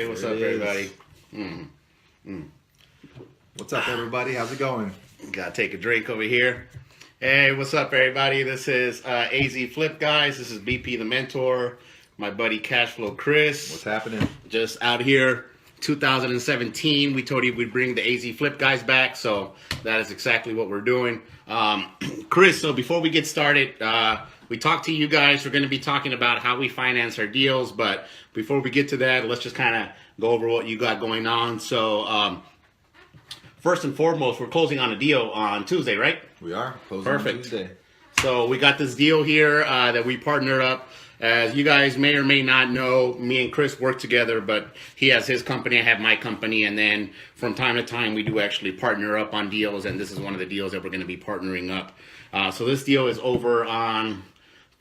Hey, what's up, everybody? What's up, everybody? How's it going? Gotta take a drink over here. Hey, what's up, everybody? This is AZ Flip, guys. This is BP the Mentor, my buddy Cashflow Kris. What's happening? Just out here, 2017. We told you we'd bring the AZ Flip guys back, so that is exactly what we're doing. Kris, so before we get started, we talked to you guys. We're going to be talking about how we finance our deals, but before we get to that, let's just kind of go over what you got going on. So, first and foremost, we're closing on a deal on Tuesday, right? We are closing Perfect. on Tuesday. So we got this deal here that we partnered up. As you guys may or may not know, me and Kris work together, but he has his company, I have my company, and then from time to time we do actually partner up on deals, and this is one of the deals that we're going to be partnering up. So this deal is over on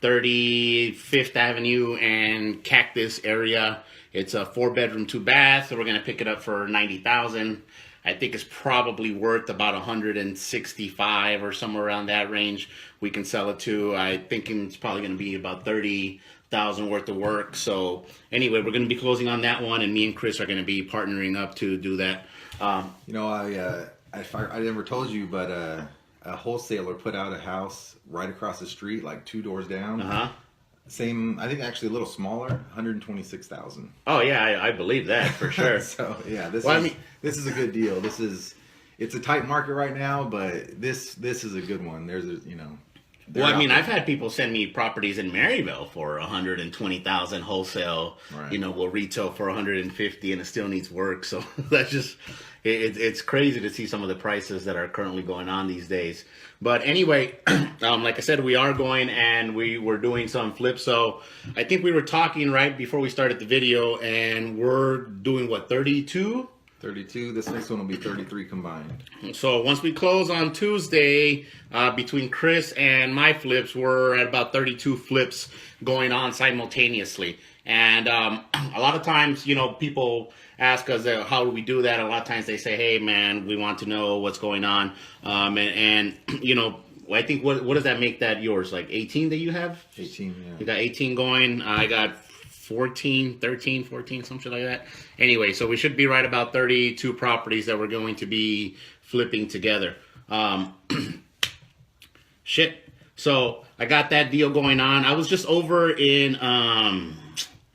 35th Avenue and Cactus area. It's a 4-bedroom, 2-bath, so we're going to pick it up for $90,000. I think it's probably worth about 165 or somewhere around that range. We can sell it to. I think it's probably going to be about 30,000 worth of work. So anyway, we're going to be closing on that one, and me and Kris are going to be partnering up to do that. I never told you, but a wholesaler put out a house right across the street, like 2 doors down. Same, I think actually a little smaller, 126,000. Oh yeah, I believe that for sure. So yeah, this is a good deal. It's a tight market right now, but this is a good one. I've had people send me properties in Maryville for 120,000 wholesale. Right. Will retail for 150, and it still needs work. So that's just it's crazy to see some of the prices that are currently going on these days. But anyway, like I said, we are going and we're doing some flips. So I think we were talking right before we started the video, and we're doing what, 32? 32. This next one will be 33 combined. So once we close on Tuesday, between Kris and my flips, we're at about 32 flips going on simultaneously. And a lot of times, people ask us how do we do that. A lot of times they say, hey, man, we want to know what's going on. And I think, what does that make that yours? Like 18 that you have? 18, yeah. You got 18 going. I got 13, 14, something like that. Anyway, so we should be right about 32 properties that we're going to be flipping together. Shit. So I got that deal going on. I was just over in,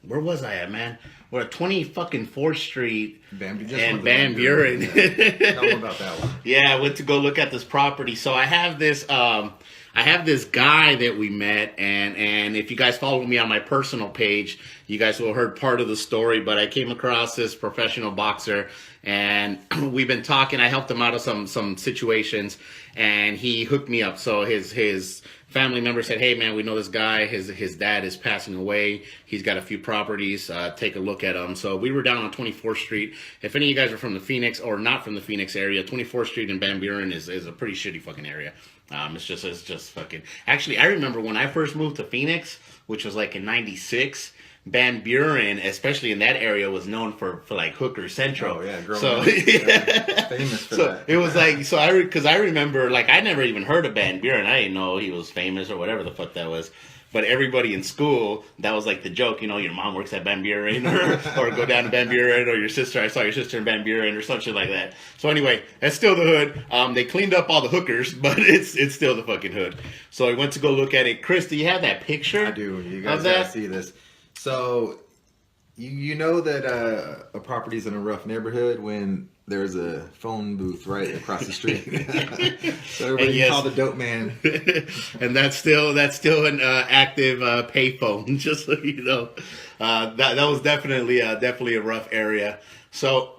where was I at, man? We're at 4th Street and Van Buren. Tell me about that one. Yeah, I went to go look at this property. So I have this guy that we met, and if you guys follow me on my personal page, you guys will have heard part of the story, but I came across this professional boxer, and we've been talking. I helped him out of some situations, and he hooked me up. So his family member said, hey, man, we know this guy. His dad is passing away. He's got a few properties. Take a look at them. So we were down on 24th Street. If any of you guys are from the Phoenix or not from the Phoenix area, 24th Street and Van Buren is a pretty shitty fucking area. It's just fucking. Actually, I remember when I first moved to Phoenix, which was like in '96. Van Buren, especially in that area, was known for like hooker central. Oh yeah, famous for that. It was like because I remember like I never even heard of Van Buren. I didn't know he was famous or whatever the fuck that was. But everybody in school, that was like the joke, your mom works at Van Buren or go down to Van Buren, or your sister, I saw your sister in Van Buren or some shit like that. So anyway, that's still the hood. They cleaned up all the hookers, but it's still the fucking hood. So I went to go look at it. Kris, do you have that picture? I do. You guys gotta see this. So you know that a property's in a rough neighborhood when there's a phone booth right across the street. So everybody call the dope man. And that's still an active payphone, just so you know. That was definitely a rough area. So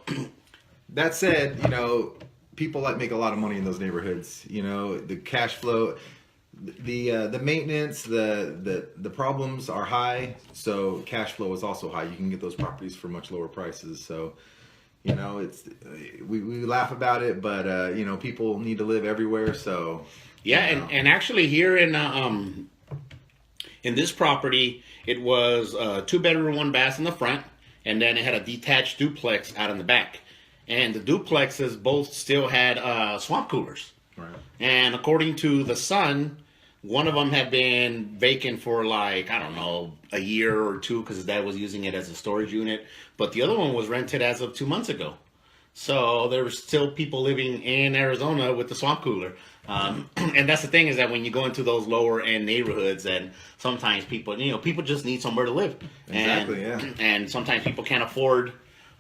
that said, people make a lot of money in those neighborhoods. The cash flow, the maintenance, the problems are high, so cash flow is also high. You can get those properties for much lower prices. So it's we laugh about it, but people need to live everywhere. So yeah, and actually here in this property, it was 2-bedroom, 1-bath in the front, and then it had a detached duplex out in the back, and the duplexes both still had swamp coolers. Right. And according to the son, One of them had been vacant for like, I don't know, a year or two because his dad was using it as a storage unit. But the other one was rented as of 2 months ago. So there were still people living in Arizona with the swamp cooler. And that's the thing, is that when you go into those lower end neighborhoods, and sometimes people, people just need somewhere to live. Exactly, And sometimes people can't afford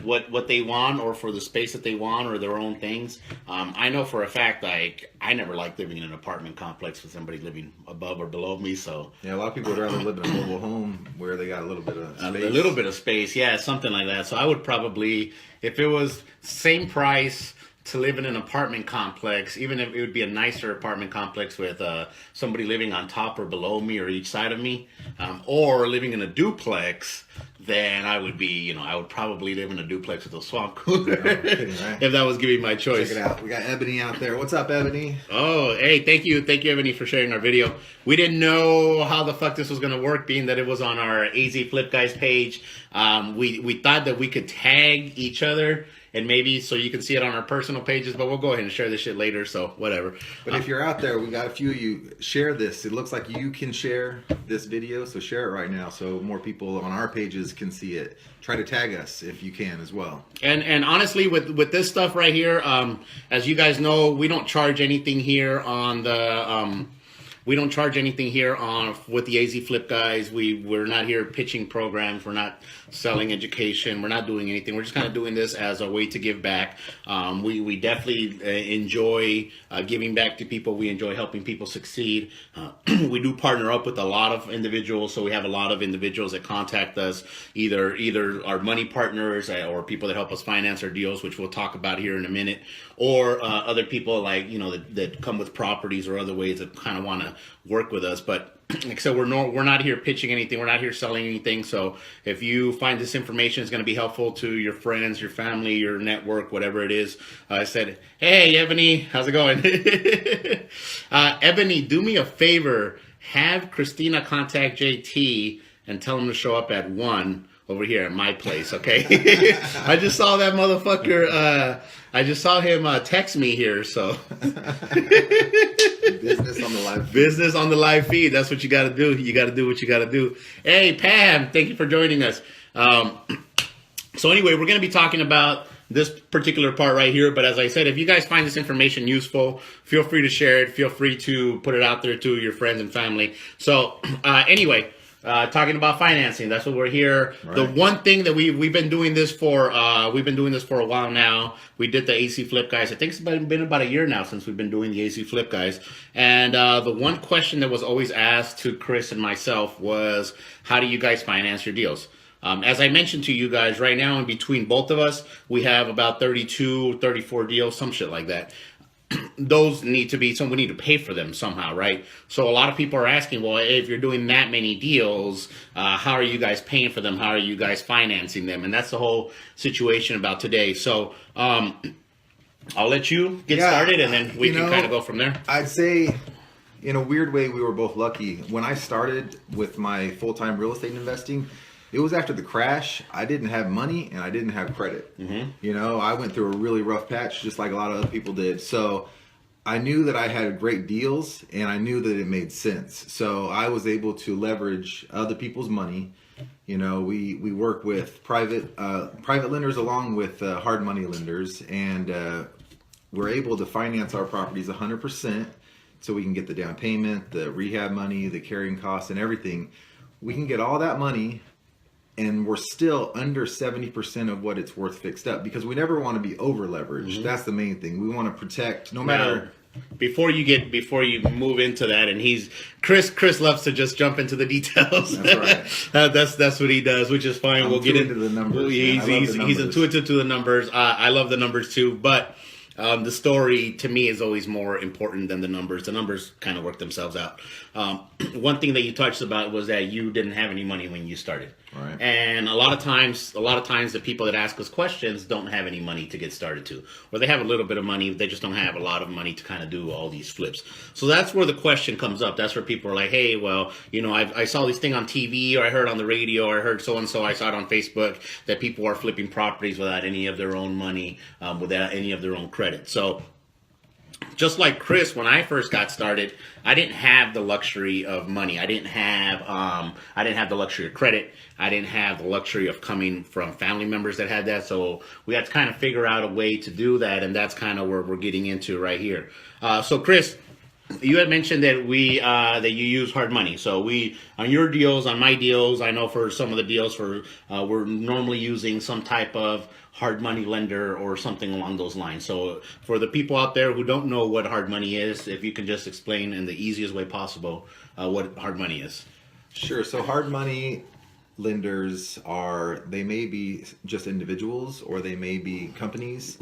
what they want, or for the space that they want, or their own things. I know for a fact, like, I never liked living in an apartment complex with somebody living above or below me. So yeah, a lot of people would rather live in a mobile home where they got a little bit of space. A little bit of space, yeah, something like that. So I would probably, if it was same price to live in an apartment complex, even if it would be a nicer apartment complex with somebody living on top or below me or each side of me, or living in a duplex, then I would be, I would probably live in a duplex with a swamp cooler. Kidding, right? If that was giving my choice. Check it out. We got Ebony out there. What's up, Ebony? Oh, hey, thank you, Ebony, for sharing our video. We didn't know how the fuck this was going to work, being that it was on our AZ Flip Guys page. We thought that we could tag each other, and maybe so you can see it on our personal pages, but we'll go ahead and share this shit later, so whatever. But if you're out there, we got a few of you, share this. It looks like you can share this video, so share it right now so more people on our pages can see it. Try to tag us if you can as well. And honestly, with this stuff right here, as you guys know, we don't charge anything here on the... we don't charge anything here with the AZ Flip Guys. We're not here pitching programs. We're not selling education. We're not doing anything. We're just kind of doing this as a way to give back. We definitely enjoy giving back to people. We enjoy helping people succeed. We do partner up with a lot of individuals. So we have a lot of individuals that contact us, either our money partners or people that help us finance our deals, which we'll talk about here in a minute, or other people like, that come with properties or other ways that kind of want to work with us. But like I said, we're not here pitching anything. We're not here selling anything. So if you find this information is going to be helpful to your friends, your family, your network, whatever it is, I said, hey, Ebony, how's it going? Ebony, do me a favor. Have Christina contact JT and tell him to show up at 1 over here at my place, okay? I just saw that motherfucker. I just saw him text me here, so. Business on the live feed. Business on the live feed. That's what you got to do. You got to do what you got to do. Hey, Pam, thank you for joining us. So anyway, we're going to be talking about this particular part right here. But as I said, if you guys find this information useful, feel free to share it. Feel free to put it out there to your friends and family. So anyway, talking about financing, that's what we're here. Right. The one thing that we've been doing this for a while now. We did the AC Flip Guys. I think it's been about a year now since we've been doing the AC Flip Guys. And the one question that was always asked to Kris and myself was, how do you guys finance your deals? As I mentioned to you guys, right now in between both of us, we have about 32, 34 deals, some shit like that. Those need to be, we need to pay for them somehow, right? So a lot of people are asking, well, if you're doing that many deals, how are you guys paying for them? How are you guys financing them? And that's the whole situation about today. So I'll let you get started, and then we can kind of go from there. I'd say, in a weird way, we were both lucky. When I started with my full-time real estate investing, it was after the crash. I didn't have money and I didn't have credit. Mm-hmm. I went through a really rough patch, just like a lot of other people did. So I knew that I had great deals and I knew that it made sense. So I was able to leverage other people's money. We work with private lenders along with hard money lenders, and we're able to finance our properties 100%, so we can get the down payment, the rehab money, the carrying costs, and everything. We can get all that money, and we're still under 70% of what it's worth fixed up, because we never want to be over leveraged. Mm-hmm. That's the main thing. We want to protect no matter. Before you move into that, and Kris loves to just jump into the details. That's right. That's what he does, which is fine. We'll get into the numbers. He's intuitive to the numbers. I love the numbers too, but the story to me is always more important than the numbers. The numbers kind of work themselves out. One thing that you touched about was that you didn't have any money when you started. Right. And a lot of times the people that ask us questions don't have any money to get started to, or they have a little bit of money, they just don't have a lot of money to kind of do all these flips. So that's where the question comes up. That's where people are like, hey, well, I saw this thing on TV, or I heard on the radio, or I heard so-and-so, I saw it on Facebook, that people are flipping properties without any of their own money, without any of their own credit. So just like Kris, when I first got started, I didn't have the luxury of money. I didn't have the luxury of credit. I didn't have the luxury of coming from family members that had that. So we had to kind of figure out a way to do that, and that's kind of where we're getting into right here. So Kris, you had mentioned that that you use hard money. So we, on your deals, on my deals, I know for some of the deals we're normally using some type of hard money lender or something along those lines. So for the people out there who don't know what hard money is, if you can just explain in the easiest way possible what hard money is. Sure. So hard money lenders they may be just individuals or they may be companies.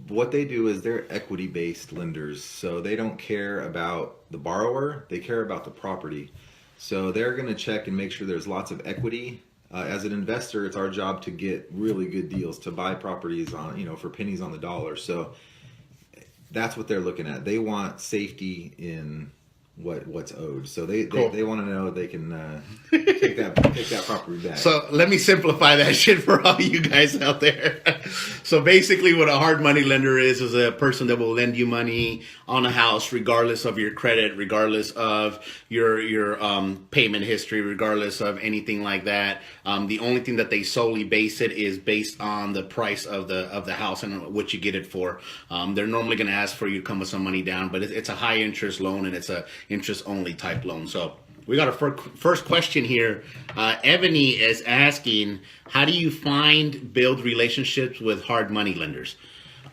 What they do is they're equity-based lenders. So they don't care about the borrower, they care about the property. So they're going to check and make sure there's lots of equity. As an investor, it's our job to get really good deals, to buy properties for pennies on the dollar. So that's what they're looking at. They want safety in what's owed. So they want to know they can take that property back. So let me simplify that shit for all you guys out there. So basically what a hard money lender is a person that will lend you money on a house regardless of your credit, regardless of your payment history, regardless of anything like that. The only thing that they solely base it is based on the price of the house and what you get it for. They're normally going to ask for you to come with some money down, but it's a high interest loan and it's a interest only type loan. So we got a first question here. Ebony is asking, how do you build relationships with hard money lenders?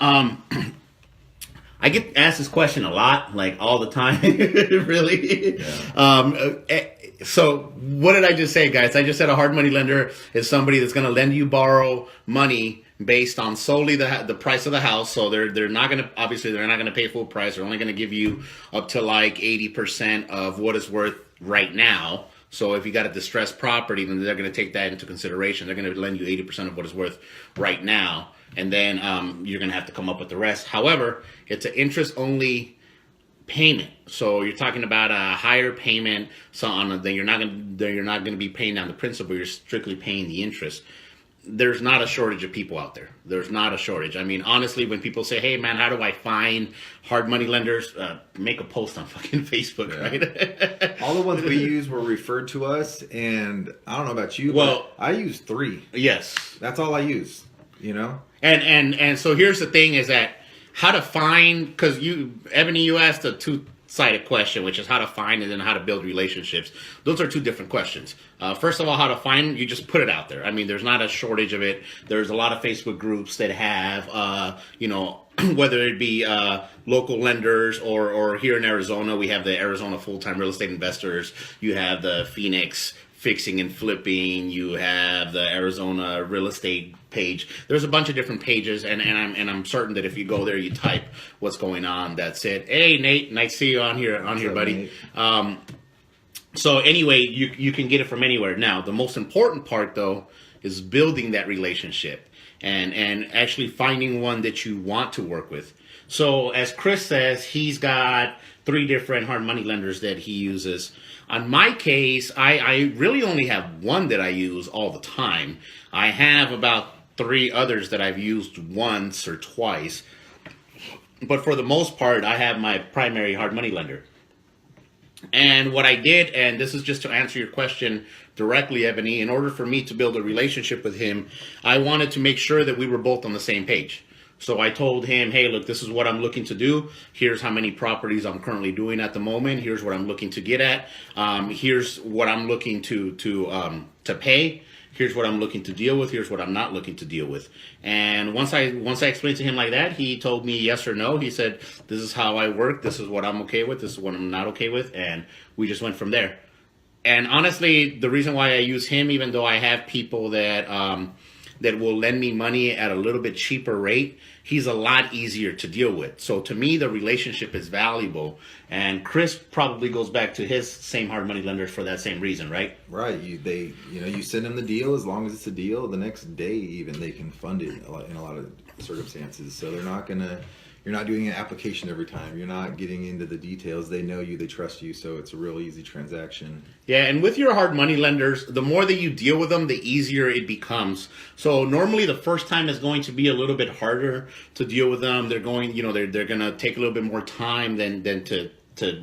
I get asked this question a lot, like all the time, really. Yeah. So what did I just say, guys? I just said a hard money lender is somebody that's going to borrow money based on solely the price of the house. So they're not going to pay full price. They're only going to give you up to like 80% of what it's worth right now. So if you got a distressed property, then they're going to take that into consideration. They're going to lend you 80% of what it's worth right now. And then you're going to have to come up with the rest. However, it's an interest only payment. So you're talking about a higher payment. So then you're not going to be paying down the principal. You're strictly paying the interest. There's not a shortage of people out there. There's not a shortage. I mean, honestly, when people say, hey, man, how do I find hard money lenders? Make a post on fucking Facebook, right? All the ones we use were referred to us, and I don't know about you, but I use 3. Yes. That's all I use, And so here's the thing is that how to find, because Ebony, you asked a two-sided question, which is how to find and then how to build relationships. Those are 2 different questions. First of all, how to find, you just put it out there. I mean, there's not a shortage of it. There's a lot of Facebook groups that have, whether it be local lenders or here in Arizona, we have the Arizona Full-Time Real Estate Investors. You have the Phoenix Fixing and Flipping. You have the Arizona Real Estate page. There's a bunch of different pages, and I'm certain that if you go there, you type what's going on, that's it. Hey, Nate, nice to see you on here, buddy. So anyway, you can get it from anywhere. Now, the most important part, though, is building that relationship and actually finding one that you want to work with. So as Kris says, he's got 3 different hard money lenders that he uses. On my case, I really only have one that I use all the time. I have about 3 others that I've used once or twice. But for the most part, I have my primary hard money lender. And what I did, and this is just to answer your question directly, Ebony, in order for me to build a relationship with him, I wanted to make sure that we were both on the same page. So I told him, hey, look, this is what I'm looking to do. Here's how many properties I'm currently doing at the moment. Here's what I'm looking to get at. Here's what I'm looking to pay. Here's what I'm looking to deal with. Here's what I'm not looking to deal with. And once I explained to him like that, he told me yes or no. He said, this is how I work. This is what I'm okay with. This is what I'm not okay with. And we just went from there. And honestly, the reason why I use him, even though I have people that will lend me money at a little bit cheaper rate, he's a lot easier to deal with. So to me, the relationship is valuable. And Kris probably goes back to his same hard money lenders for that same reason, right? Right. You send them the deal. As long as it's a deal, the next day even they can fund it in a lot of circumstances. So they're not gonna You're not doing an application every time. You're not getting into the details. They know you, they trust you, so it's a real easy transaction. Yeah, and with your hard money lenders, the more that you deal with them, the easier it becomes. So normally the first time is going to be a little bit harder to deal with them. They're going, they're going to take a little bit more time than to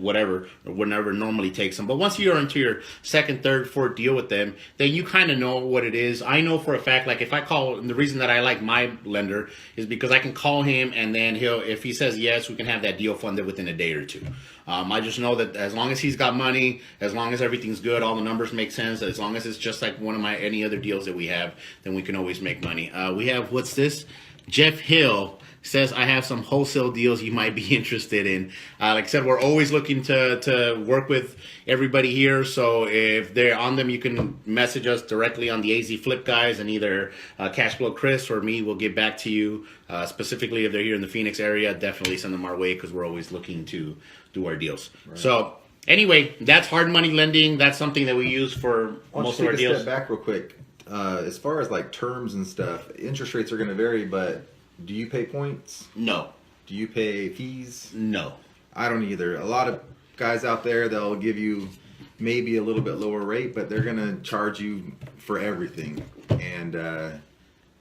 whatever or whatever normally takes them. But once you're into your second, third, fourth deal with them, then you kind of know what it is. I know for a fact, like if I call, and the reason that I like my lender is because I can call him and then if he says yes, we can have that deal funded within a day or two. I just know that as long as he's got money, as long as everything's good, all the numbers make sense, as long as it's just like one of any other deals that we have, then we can always make money. We have, what's this? Jeff Hill says, I have some wholesale deals you might be interested in. Like I said, we're always looking to work with everybody here. So if they're on them, you can message us directly on the AZ Flip guys, and either Cashflow Kris or me will get back to you. Specifically, if they're here in the Phoenix area, definitely send them our way because we're always looking to do our deals. Right. So anyway, that's hard money lending. That's something that we use for most of our deals. Step back real quick. As far as like terms and stuff, interest rates are going to vary, but do you pay points? No. Do you pay fees? No. I don't either. A lot of guys out there, they'll give you maybe a little bit lower rate, but they're going to charge you for everything. And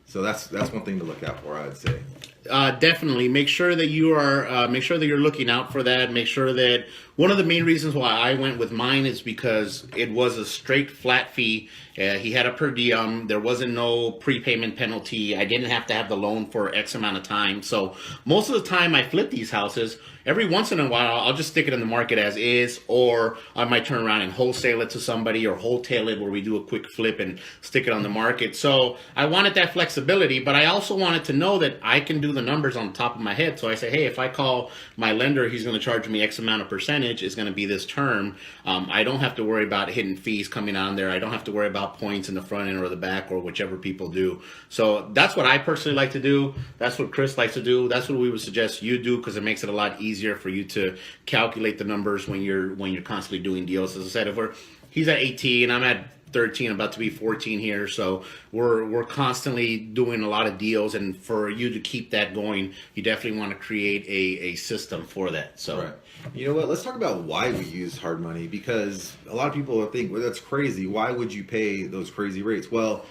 so that's one thing to look out for, I'd say. Definitely make sure that you're looking out for that. Make sure that one of the main reasons why I went with mine is because it was a straight flat fee. He had a per diem. There wasn't no prepayment penalty. I didn't have to have the loan for X amount of time. So most of the time I flip these houses, every once in a while I'll just stick it in the market as is, or I might turn around and wholesale it to somebody, or wholesale it where we do a quick flip and stick it on the market. So I wanted that flexibility, but I also wanted to know that I can do the numbers on the top of my head. So I say, hey, if I call my lender, he's going to charge me X amount of percentage. It's going to be this term. I don't have to worry about hidden fees coming on there. I don't have to worry about points in the front end or the back or whichever people do. So that's what I personally like to do. That's what Kris likes to do. That's what we would suggest you do, because it makes it a lot easier for you to calculate the numbers when you're constantly doing deals. As I said, he's at 18, I'm at 13, about to be 14 here, so we're constantly doing a lot of deals, and for you to keep that going, you definitely want to create a system for that. So right. You know what, let's talk about why we use hard money, because a lot of people think, well, that's crazy, why would you pay those crazy rates? Well,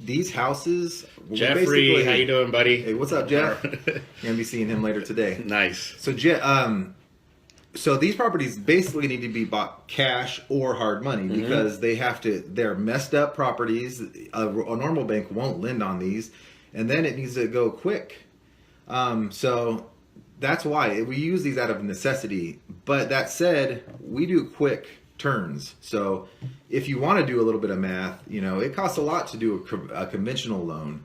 these houses, Jeffrey, how you doing, buddy? Hey, what's up, Jeff? You're gonna be seeing him later today. Nice. So so these properties basically need to be bought cash or hard money, because they're messed up properties. A normal bank won't lend on these, and then it needs to go quick. So that's why we use these out of necessity. But that said, we do quick turns. So if you want to do a little bit of math, it costs a lot to do a conventional loan.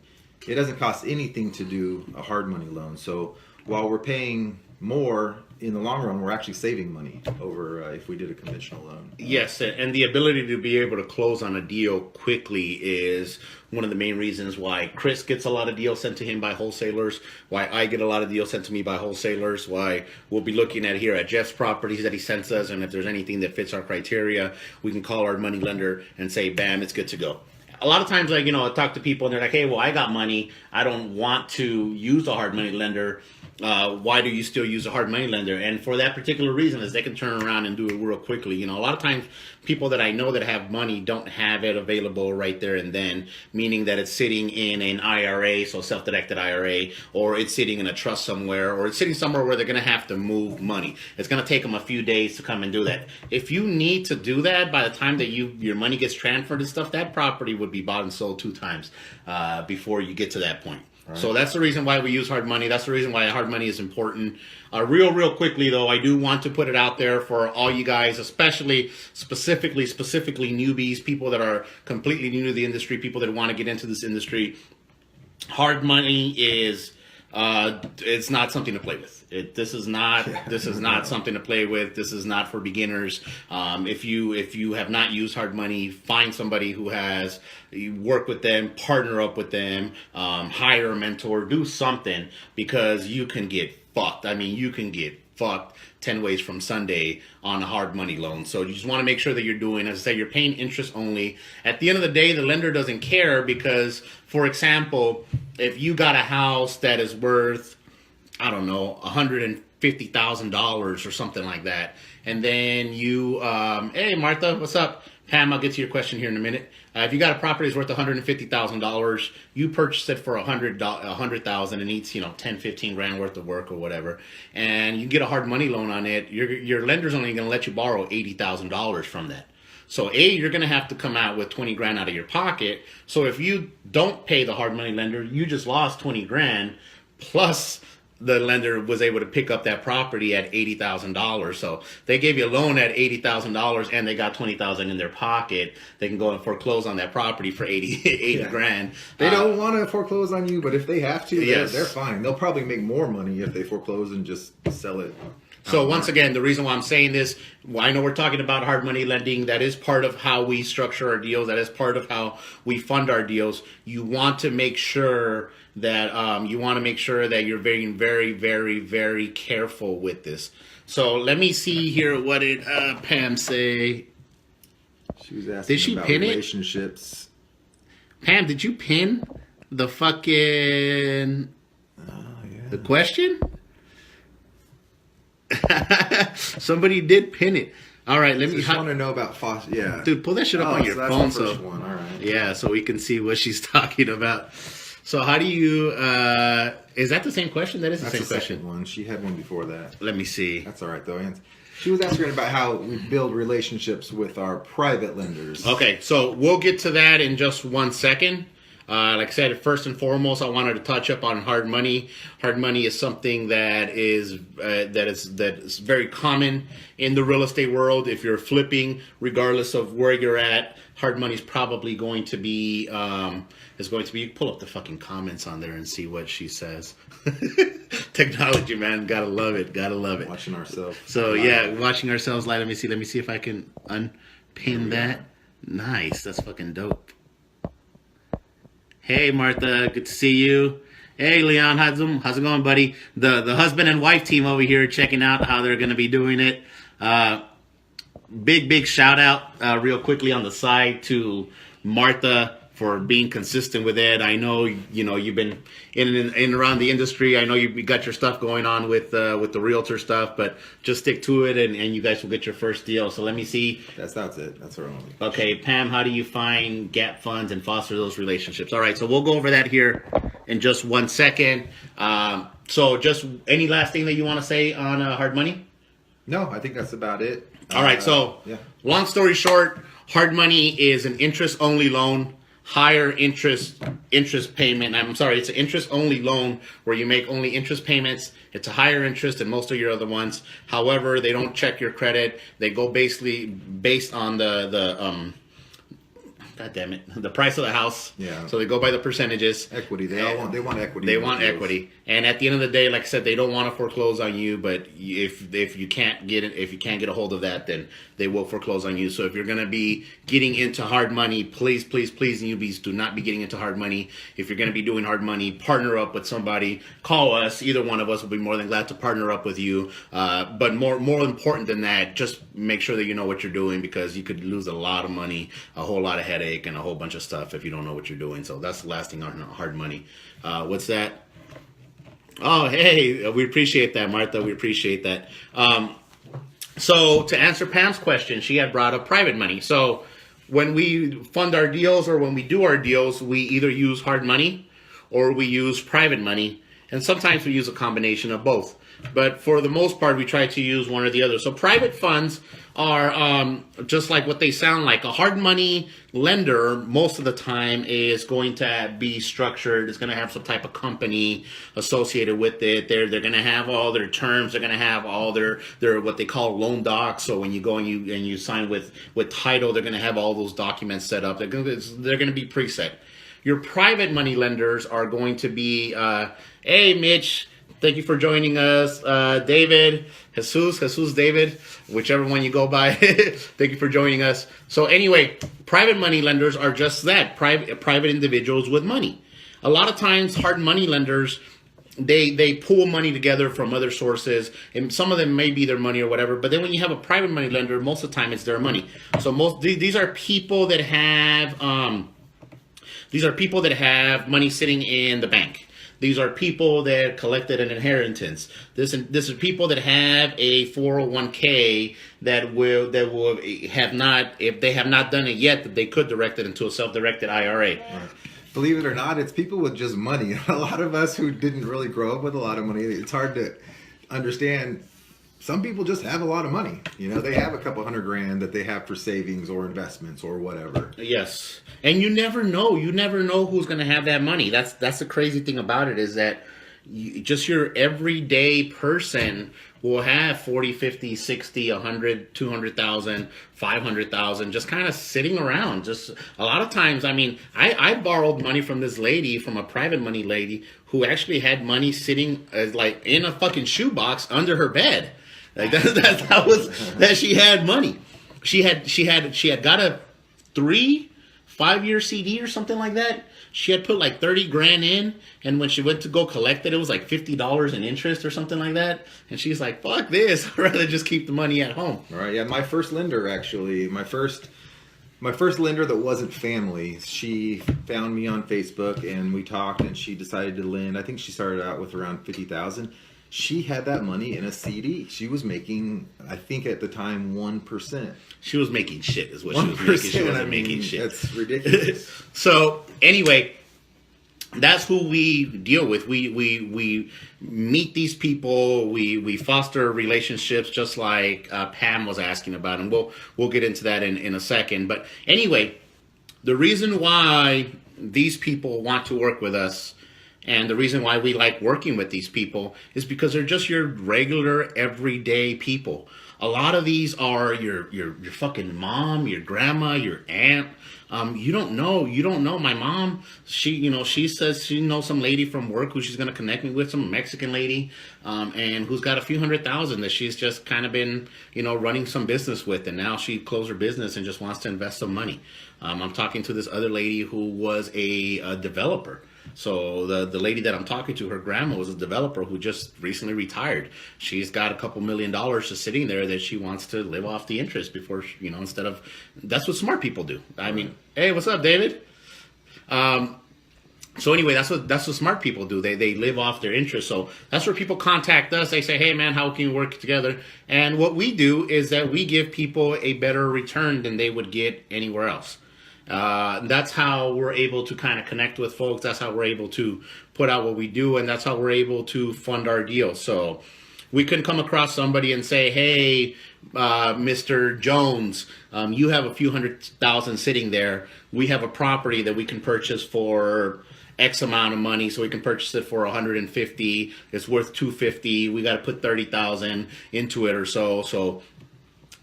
It doesn't cost anything to do a hard money loan. So while we're paying more, in the long run, we're actually saving money over if we did a conventional loan. Yes, and the ability to be able to close on a deal quickly is one of the main reasons why Kris gets a lot of deals sent to him by wholesalers, why I get a lot of deals sent to me by wholesalers, why we'll be looking at here at Jeff's properties that he sends us, and if there's anything that fits our criteria, we can call our money lender and say, bam, it's good to go. A lot of times, I talk to people and they're like, hey, well, I got money. I don't want to use a hard money lender. Why do you still use a hard money lender? And for that particular reason is they can turn around and do it real quickly. A lot of times people that I know that have money don't have it available right there and then, meaning that it's sitting in an IRA, so self-directed IRA, or it's sitting in a trust somewhere, or it's sitting somewhere where they're going to have to move money. It's going to take them a few days to come and do that. If you need to do that by the time that your money gets transferred and stuff, that property would be bought and sold 2 times before you get to that point. Right. So that's the reason why we use hard money. That's the reason why hard money is important. Real quickly, though, I do want to put it out there for all you guys, especially specifically newbies, people that are completely new to the industry, people that want to get into this industry. Hard money is it's not something to play with. This is not something to play with. This is not for beginners. If you have not used hard money, find somebody who has. You work with them, partner up with them, hire a mentor, do something, because you can get fucked. I mean, you can get fucked 10 ways from Sunday on a hard money loan. So you just want to make sure that you're doing, as I say, you're paying interest only. At the end of the day, the lender doesn't care because, for example, if you got a house that is worth, I don't know, $150,000 or something like that. And then you, hey, Martha, what's up? Pam, I'll get to your question here in a minute. If you got a property that's worth $150,000, you purchase it for $100,000 and needs, 10, 15 grand worth of work or whatever, and you get a hard money loan on it, your lender's only going to let you borrow $80,000 from that. So you're going to have to come out with 20 grand out of your pocket. So if you don't pay the hard money lender, you just lost 20 grand plus the lender was able to pick up that property at $80,000. So they gave you a loan at $80,000 and they got $20,000 in their pocket. They can go and foreclose on that property for 80 grand. They don't want to foreclose on you, but if they have to, yes. they're fine. They'll probably make more money if they foreclose and just sell it. So once again, the reason why I'm saying this, I know we're talking about hard money lending. That is part of how we structure our deals. That is part of how we fund our deals. You want to make sure that you're very, very, very, very careful with this. So let me see here. What did Pam say? She was asking did she about pin relationships. Pam, did you pin the fucking the question? Somebody did pin it. All right, let me. Just want to know about yeah, dude, pull that shit up on your that's phone, the first one. All right. Yeah, so we can see what she's talking about. So how do you? Is that the same question? That is the same question. One. She had one before that. Let me see. That's all right though. She was asking about how we build relationships with our private lenders. Okay, so we'll get to that in just 1 second. Like I said, first and foremost, I wanted to touch up on hard money. Hard money is something that is very common in the real estate world. If you're flipping, regardless of where you're at, hard money is probably going to be pull up the fucking comments on there and see what she says. Technology, man, gotta love it. Watching ourselves. So yeah, watching ourselves live. Let me see if I can unpin that. Nice, that's fucking dope. Hey, Martha, good to see you. Hey, Leon, how's it going, buddy? The husband and wife team over here checking out how they're going to be doing it. Big shout out real quickly on the side to Martha for being consistent with it. I know, you've been in and around the industry. I know you got your stuff going on with the realtor stuff, but just stick to it and you guys will get your first deal. So let me see. That's it. That's our only. Okay, Pam, how do you find gap funds and foster those relationships? All right, so we'll go over that here in just 1 second. So just any last thing that you want to say on hard money? No, I think that's about it. All right, so yeah. Long story short, hard money is an interest-only loan. Higher interest payment. I'm sorry, it's an interest-only loan where you make only interest payments. It's a higher interest than most of your other ones. However, they don't check your credit. They go basically based on the God damn it, the price of the house. Yeah. So they go by the percentages. Equity. They want equity. They want equity. And at the end of the day, like I said, they don't want to foreclose on you. But if you can't get a hold of that, then they will foreclose on you. So if you're going to be getting into hard money, please, newbies, do not be getting into hard money. If you're going to be doing hard money, partner up with somebody. Call us. Either one of us will be more than glad to partner up with you. But more important than that, just make sure that you know what you're doing, because you could lose a lot of money, a whole lot of headache, and a whole bunch of stuff if you don't know what you're doing. So that's the last thing on hard money. What's that? Oh, hey, we appreciate that, Martha. We appreciate that. So to answer Pam's question, she had brought up private money. So when we fund our deals or when we do our deals, we either use hard money or we use private money. And sometimes we use a combination of both. But for the most part, we try to use one or the other. So private funds are just like what they sound like. A hard money lender, most of the time, is going to be structured. It's going to have some type of company associated with it. They're going to have all their terms. They're going to have all their what they call loan docs. So when you go and you sign with title, they're going to have all those documents set up. They're going to be preset. Your private money lenders are going to be, hey, Mitch. Thank you for joining us, David, Jesus, David, whichever one you go by. Thank you for joining us. So anyway, private money lenders are just that, private individuals with money. A lot of times, hard money lenders, they pull money together from other sources, and some of them may be their money or whatever. But then when you have a private money lender, most of the time it's their money. So these are people that have money sitting in the bank. These are people that collected an inheritance. This is people that have a 401k that will have not, if they have not done it yet, that they could direct it into a self-directed IRA. Right. Believe it or not, it's people with just money. A lot of us who didn't really grow up with a lot of money, it's hard to understand. Some people just have a lot of money. You know, they have a couple $100,000 that they have for savings or investments or whatever. Yes. And you never know. You never know who's going to have that money. That's the crazy thing about it, is that just your everyday person will have 40, 50, 60, 100, 200,000, 500,000 just kind of sitting around. Just a lot of times, I mean, I borrowed money from this lady, from a private money lady, who actually had money sitting like in a fucking shoebox under her bed. Like that she had money. She had got a 5-year CD or something like that. She had put like 30 grand in, and when she went to go collect it, it was like $50 in interest or something like that. And she's like, "Fuck this! I'd rather just keep the money at home." All right. Yeah, my first lender, actually, my first lender that wasn't family, she found me on Facebook and we talked, and she decided to lend. I think she started out with around 50,000. She had that money in a CD. She was making, I think at the time, 1%. She was making shit, is what she was making. She wasn't making shit. That's ridiculous. So anyway, that's who we deal with. We meet these people. We foster relationships, just like Pam was asking about, and we'll get into that in a second. But anyway, the reason why these people want to work with us, and the reason why we like working with these people, is because they're just your regular, everyday people. A lot of these are your fucking mom, your grandma, your aunt. You don't know. My mom, she says she knows some lady from work who she's going to connect me with, some Mexican lady, and who's got a few $100,000 that she's just kind of been, running some business with. And now she closed her business and just wants to invest some money. I'm talking to this other lady who was a developer. So the lady that I'm talking to, her grandma was a developer who just recently retired. She's got a couple $1 million just sitting there that she wants to live off the interest before, instead of, that's what smart people do. I mean, hey, what's up, David? So anyway, that's what smart people do. They live off their interest. So that's where people contact us. They say, "Hey man, how can we work together?" And what we do is that we give people a better return than they would get anywhere else. That's how we're able to kind of connect with folks. That's how we're able to put out what we do, and that's how we're able to fund our deals. So we can come across somebody and say, "Hey, Mr. Jones, you have a few $100,000 sitting there. We have a property that we can purchase for X amount of money, so we can purchase it for 150. It's worth 250. We got to put 30,000 into it or so. So,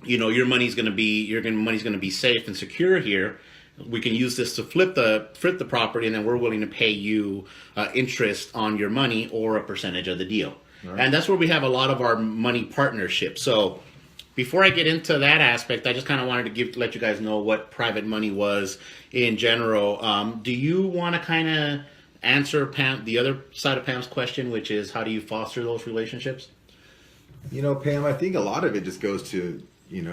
your money's going to be safe and secure here. We can use this to flip the property, and then we're willing to pay you interest on your money or a percentage of the deal." Right. And that's where we have a lot of our money partnerships. So before I get into that aspect, I just kind of wanted to let you guys know what private money was in general. Do you want to kind of answer Pam, the other side of Pam's question, which is how do you foster those relationships? Pam, I think a lot of it just goes to,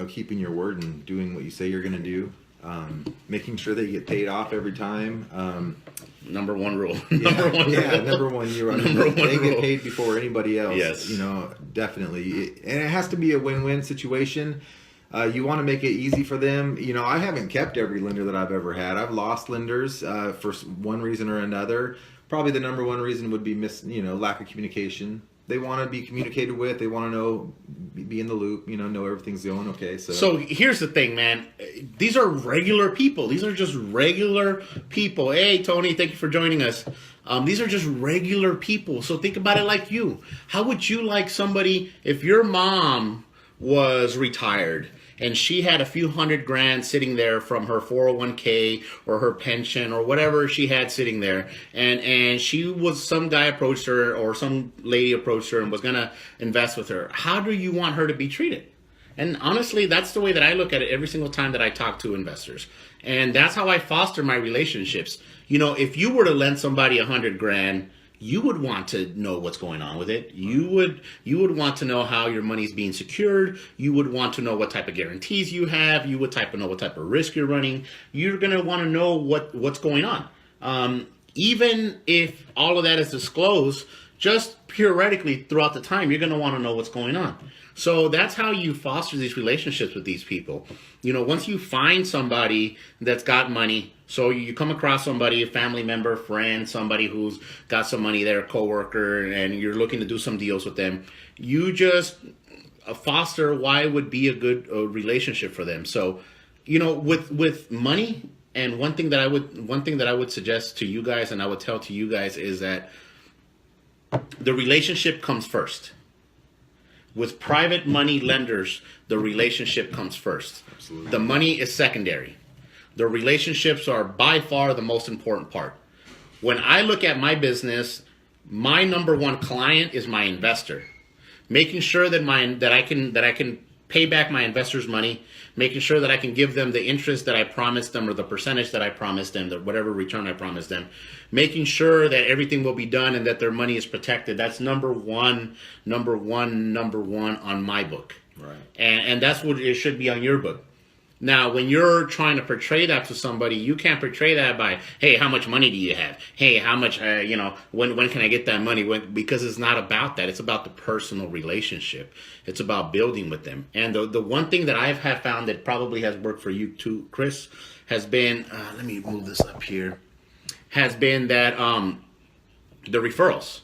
keeping your word and doing what you say you're going to do. Making sure that you get paid off every time. Number one rule. Number one you're right. They rule. Get paid before anybody else. Yes. Definitely. And it has to be a win-win situation. You want to make it easy for them. I haven't kept every lender that I've ever had. I've lost lenders for one reason or another. Probably the number one reason would be lack of communication. They want to be communicated with. They want to know, be in the loop, know everything's going okay. So here's the thing, man. These are regular people. These are just regular people. Hey, Tony, thank you for joining us. These are just regular people. So think about it like you. How would you like somebody, if your mom was retired and she had a few $100,000 sitting there from her 401k or her pension or whatever she had sitting there, and some guy approached her or some lady approached her and was going to invest with her? How do you want her to be treated? And honestly, that's the way that I look at it every single time that I talk to investors. And that's how I foster my relationships. If you were to lend somebody $100,000, you would want to know what's going on with it. You would want to know how your money's being secured. You would want to know what type of guarantees you have. You would know what type of risk you're running. You're going to want to know what's going on. even if all of that is disclosed, just theoretically throughout the time, you're going to want to know what's going on. So that's how you foster these relationships with these people. You know, once you find somebody that's got money, so you come across somebody, a family member, friend, somebody who's got some money, they're a coworker, and you're looking to do some deals with them, you just foster why it would be a good relationship for them. So, you know, with money, and one thing that I would suggest to you guys, and I would tell to you guys, is that the relationship comes first. With private money lenders, the relationship comes first. Absolutely. The money is secondary. The relationships are by far the most important part. When I look at my business, my number one client is my investor. Making sure that I can pay back my investors' money, making sure that I can give them the interest that I promised them, or the percentage that I promised them, whatever return I promised them, making sure that everything will be done and that their money is protected. That's number one on my book. Right. And that's what it should be on your book. Now, when you're trying to portray that to somebody, you can't portray that by, hey, how much money do you have? Hey, how much, when can I get that money? Because it's not about that. It's about the personal relationship. It's about building with them. And the one thing that I've found that probably has worked for you too, Kris, has been, let me move this up here, has been that the referrals.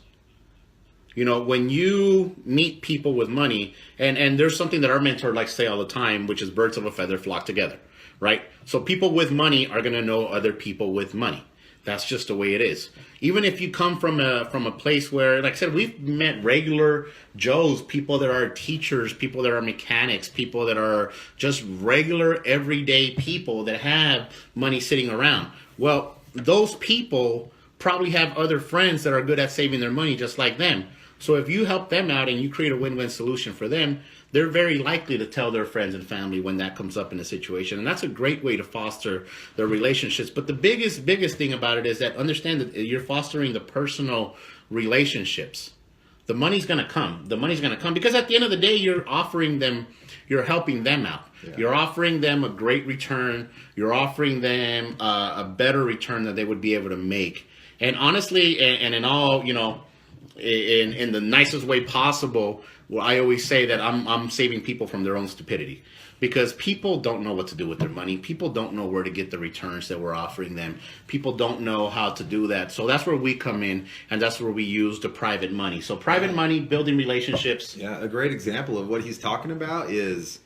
You know, when you meet people with money, and there's something that our mentor likes to say all the time, which is birds of a feather flock together, right? So people with money are going to know other people with money. That's just the way it is. Even if you come from a place where, like I said, we've met regular Joes, people that are teachers, people that are mechanics, people that are just regular everyday people that have money sitting around. Well, those people probably have other friends that are good at saving their money just like them. So if you help them out and you create a win-win solution for them, they're very likely to tell their friends and family when that comes up in a situation. And that's a great way to foster their relationships. But the biggest thing about it is that understand that you're fostering the personal relationships. The money's going to come. The money's going to come because at the end of the day, you're offering them, you're helping them out. Yeah. You're offering them a great return. You're offering them a better return that they would be able to make. And honestly, and in all, you know, in the nicest way possible, well, I always say that I'm saving people from their own stupidity, because people don't know what to do with their money. People don't know where to get the returns that we're offering them. People don't know how to do that. So that's where we come in, and that's where we use the private money. So private money, building relationships. Yeah, a great example of what he's talking about is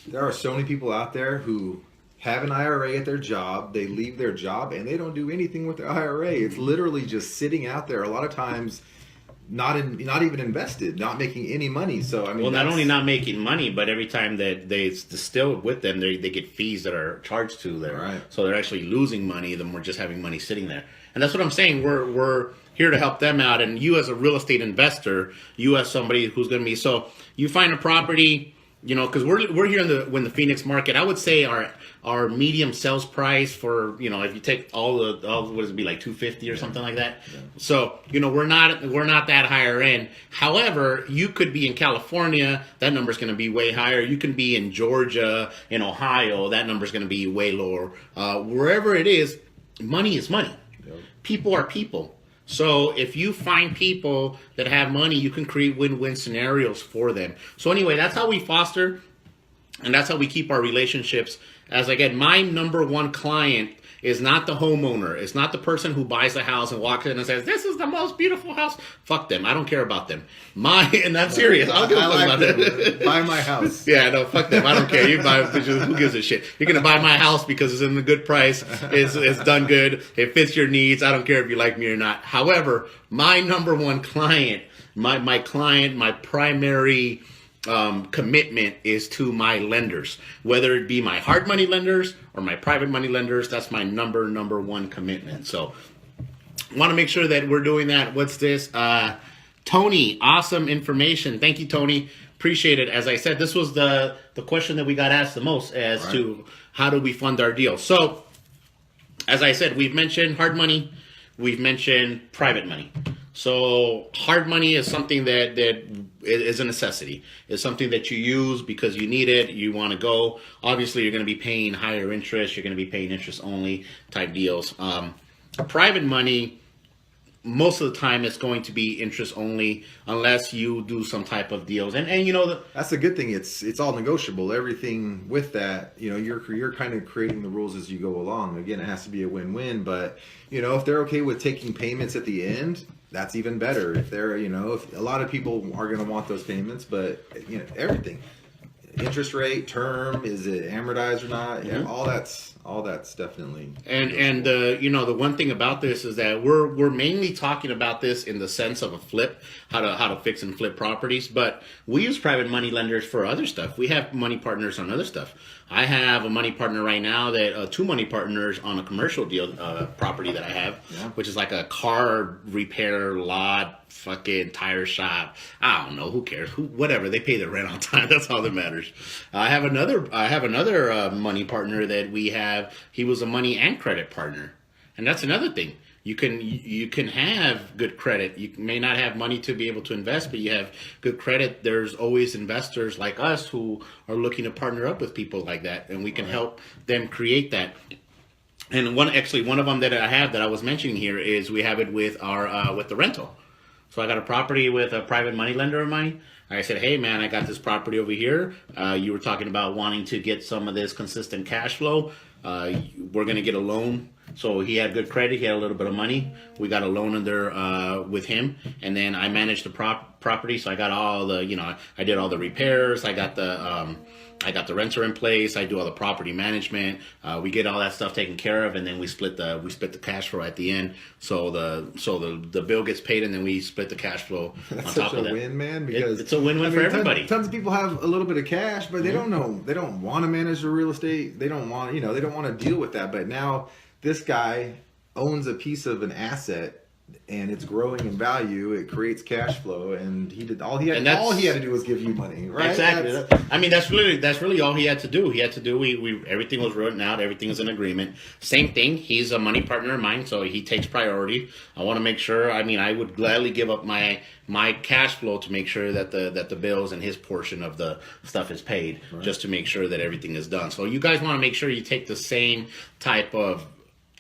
there are so many people out there who have an IRA at their job. They leave their job and they don't do anything with their IRA. It's literally just sitting out there. A lot of times, not even invested, not making any money. So I mean, well, not only not making money, but every time that they distill with them, they get fees that are charged to them. Right. So they're actually losing money. Then we're just having money sitting there, and that's what I'm saying. We're here to help them out. And you, as a real estate investor, you as somebody who's going to be, so you find a property. You know, because we're here in the Phoenix market. I would say our medium sales price for, you know, if you take all what does it be, like $250 or something like that. Yeah. So, you know, we're not that higher end. However, you could be in California, that number's going to be way higher. You can be in Georgia, in Ohio, that number's going to be way lower. Wherever it is, money is money. Yep. People are people. So if you find people that have money, you can create win-win scenarios for them. So anyway, that's how we foster, and that's how we keep our relationships. As again, my number one client is not the homeowner. It's not the person who buys a house and walks in and says, "This is the most beautiful house." Fuck them. I don't care about them. And I'm serious. I don't give a fuck about it. Buy my house. Yeah, no, fuck them. I don't care. You buy, who gives a shit? You're gonna buy my house because it's in a good price. It's done good. It fits your needs. I don't care if you like me or not. However, my number one client, my primary commitment is to my lenders, whether it be my hard money lenders or my private money lenders. That's my number one commitment. So want to make sure that we're doing that. What's this? Tony, awesome information. Thank you, Tony. Appreciate it. As I said, this was the question that we got asked the most as right. to how do we fund our deal. So as I said, we've mentioned hard money. We've mentioned private money. So hard money is something that is a necessity. It's something that you use because you need it, you want to go. Obviously, you're going to be paying higher interest. You're going to be paying interest only type deals. Private money most of the time it's going to be interest only unless you do some type of deals. And that's a good thing. It's all negotiable. Everything with that, you're kind of creating the rules as you go along. Again, it has to be a win-win, but if they're okay with taking payments at the end, that's even better. If they're, if a lot of people are going to want those payments, but everything, interest rate, term, is it amortized or not? Yeah, all that's definitely. And the one thing about this is that we're mainly talking about this in the sense of a flip, how to fix and flip properties, but we use private money lenders for other stuff. We have money partners on other stuff. I have a money partner right now that two money partners on a commercial deal property that I have, which is like a car repair lot, fucking tire shop. I don't know, who cares? Whatever, they pay their rent on time. That's all that matters. I have another money partner that we have. He was a money and credit partner, and that's another thing. You can have good credit. You may not have money to be able to invest, but you have good credit. There's always investors like us who are looking to partner up with people like that, and we can help them create that. And one of them that I have that I was mentioning here is we have it with our with the rental. So I got a property with a private money lender of mine. I said, hey man, I got this property over here. You were talking about wanting to get some of this consistent cash flow. We're going to get a loan. So he had good credit. He had a little bit of money. We got a loan under with him, and then I managed the property. So I got all the, I did all the repairs. I got the renter in place. I do all the property management. We get all that stuff taken care of, and then we split the cash flow at the end. So the bill gets paid, and then we split the cash flow That's on top such of that. a win, man. Because it's a win-win for everybody. Tons of people have a little bit of cash, but they don't know. They don't want to manage the real estate. They don't want they don't want to deal with that. But now this guy owns a piece of an asset, and it's growing in value. It creates cash flow, and he did all he had to do was give you money, right? Exactly. That's really all he had to do. He had to do. We everything was written out. Everything is an agreement. Same thing. He's a money partner of mine, so he takes priority. I want to make sure. I would gladly give up my cash flow to make sure that the bills and his portion of the stuff is paid, just to make sure that everything is done. So you guys want to make sure you take the same type of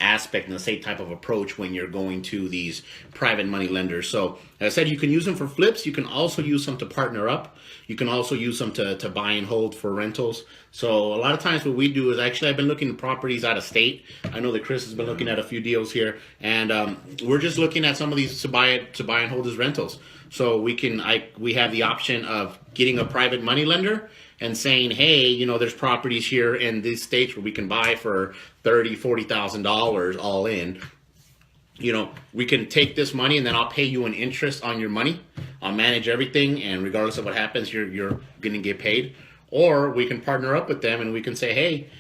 aspect and the same type of approach when you're going to these private money lenders. So as I said, you can use them for flips. You can also use them to partner up. You can also use them to buy and hold for rentals. So a lot of times what we do is I've been looking at properties out of state. I know that Kris has been looking at a few deals here, and we're just looking at some of these to buy and hold as rentals. So we have the option of getting a private money lender and saying, hey, there's properties here in these states where we can buy for $30,000-$40,000 all in. We can take this money and then I'll pay you an interest on your money. I'll manage everything, and regardless of what happens, you're going to get paid. Or we can partner up with them and we can say, hey,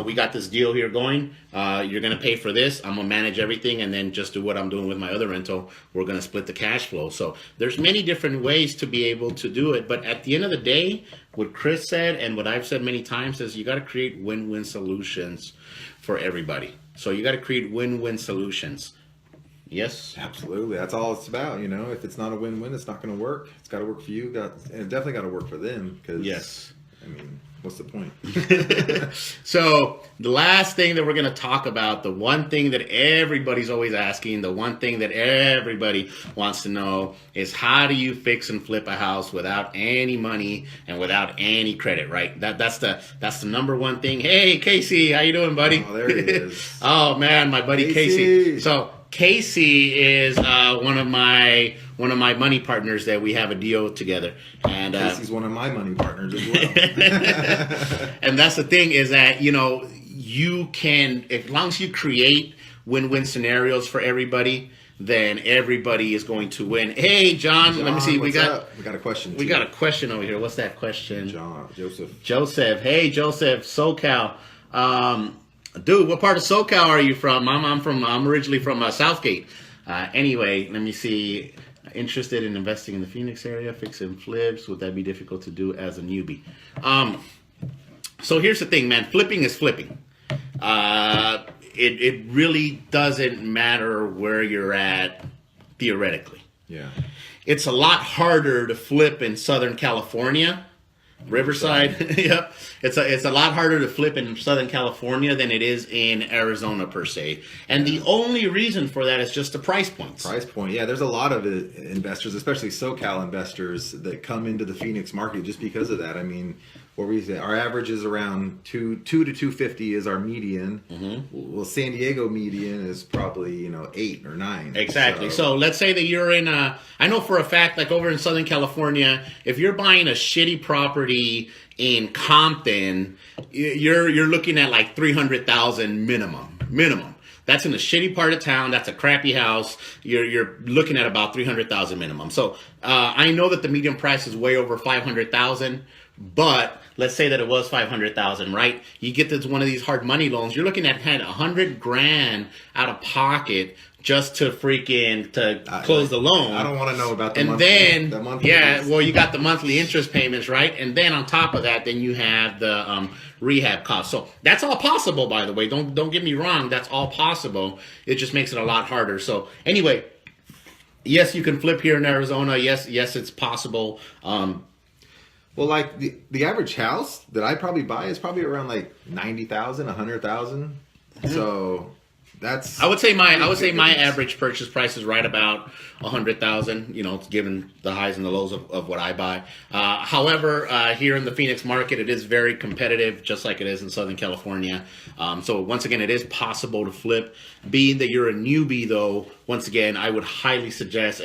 we got this deal here going. You're going to pay for this. I'm going to manage everything and then just do what I'm doing with my other rental. We're going to split the cash flow. So there's many different ways to be able to do it. But at the end of the day, what Kris said and what I've said many times is you got to create win-win solutions for everybody. So you got to create win-win solutions. Yes, absolutely. That's all it's about. If it's not a win-win, it's not going to work. It's got to work for you. And it definitely got to work for them. Because yes. What's the point? So the last thing that we're going to talk about, the one thing that everybody's always asking, the one thing that everybody wants to know is how do you fix and flip a house without any money and without any credit, right? That's the number one thing. Hey, Casey, how you doing, buddy? Oh, there he is. Oh, man, my buddy Casey. So Casey is one of my money partners that we have a deal together, and Casey's one of my money partners as well. And that's the thing is that you can, as long as you create win-win scenarios for everybody, then everybody is going to win. Hey, John, let me see. We got a question. We got a question over here. What's that question? Joseph. Hey, Joseph, SoCal. Dude, what part of SoCal are you from? I'm originally from Southgate. Anyway, let me see. Interested in investing in the Phoenix area, fixing flips. Would that be difficult to do as a newbie? So here's the thing, man. Flipping is flipping. It really doesn't matter where you're at theoretically. Yeah. It's a lot harder to flip in Southern California Riverside. Yep. It's a lot harder to flip in Southern California than it is in Arizona per se. And the only reason for that is just the price points. Price point. Yeah, there's a lot of investors, especially SoCal investors, that come into the Phoenix market just because of that. I mean, what we say, our average is around 2 to 250 is our median. Well, San Diego median is probably 8 or 9. Exactly. So let's say that you're in I know for a fact, like over in Southern California, if you're buying a shitty property in Compton, you're looking at like 300,000 minimum. That's in a shitty part of town. That's a crappy house. You're looking at about 300,000 minimum. So I know that the median price is way over 500,000, but let's say that it was 500,000, right? You get this one of these hard money loans. You're looking at $100,000 out of pocket just to close the loan. I don't want to know about the monthly. Well, you got the monthly interest payments, right? And then on top of that, then you have the rehab costs. So that's all possible, by the way. Don't get me wrong. That's all possible. It just makes it a lot harder. So anyway, yes, you can flip here in Arizona. Yes, it's possible. Well, like the average house that I probably buy is probably around like 90,000, 100,000. So that's. I would say my average purchase price is right about 100,000. Given the highs and the lows of what I buy. However, here in the Phoenix market, it is very competitive, just like it is in Southern California. So once again, it is possible to flip. Being that you're a newbie, though, once again, I would highly suggest.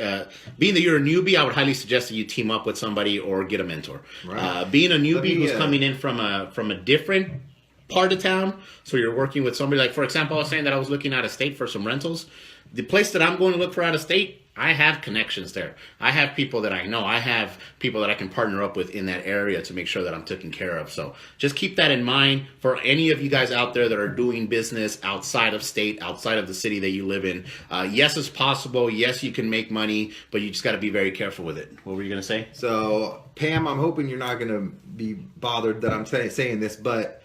Being that you're a newbie, I would highly suggest that you team up with somebody or get a mentor. Right. Being a newbie who's coming in from a different part of town, so you're working with somebody like, for example, I was saying that I was looking out of state for some rentals. The place that I'm going to look for out of state, I have connections there. I have people that I know. I have people that I can partner up with in that area to make sure that I'm taken care of. So just keep that in mind for any of you guys out there that are doing business outside of state, outside of the city that you live in. Yes, it's possible. Yes, you can make money, but you just got to be very careful with it. What were you going to say? So, Pam, I'm hoping you're not going to be bothered that I'm saying this, but